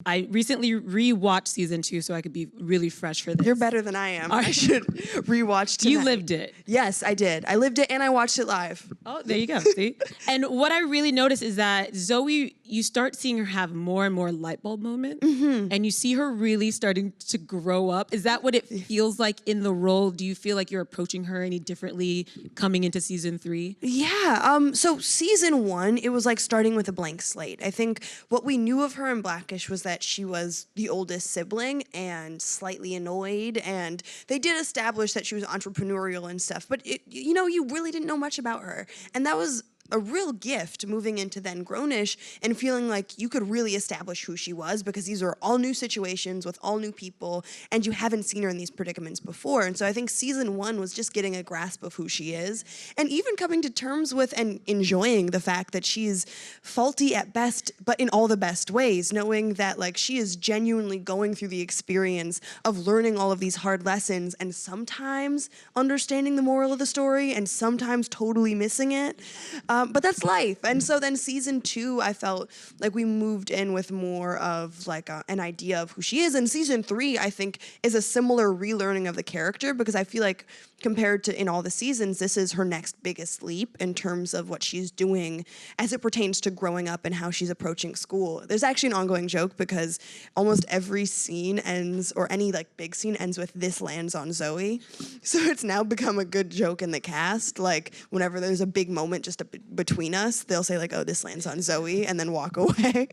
I recently rewatched season 2 so I could be really fresh for this. You're better than I am. I should rewatch tonight. You lived it. Yes, I did. I lived it and I watched it live. Oh, there you go. See? And what I really noticed is that Zoey, you start seeing her have more and more light bulb moments, and you see her really starting to grow up. Is that what it feels like in the role? Do you feel like you're approaching her any differently coming into season 3? Yeah. So season 1, it was like starting with a blank slate. I think what we knew of her in Blackish was that she was the oldest sibling and slightly annoyed, and they did establish that she was entrepreneurial and stuff, but you really didn't know much about her. And that was a real gift moving into then Grownish and feeling like you could really establish who she was, because these are all new situations with all new people and you haven't seen her in these predicaments before. And so I think season 1 was just getting a grasp of who she is and even coming to terms with and enjoying the fact that she's faulty at best, but in all the best ways, knowing that like she is genuinely going through the experience of learning all of these hard lessons and sometimes understanding the moral of the story and sometimes totally missing it. But that's life. And so then season 2, I felt like we moved in with more of like an idea of who she is. And season 3, I think, is a similar relearning of the character, because I feel like compared to in all the seasons, this is her next biggest leap in terms of what she's doing as it pertains to growing up and how she's approaching school. There's actually an ongoing joke because almost every scene ends, or any like big scene ends with "this lands on Zoey." So it's now become a good joke in the cast. Like whenever there's a big moment just between us, they'll say like, "Oh, this lands on Zoey," and then walk away.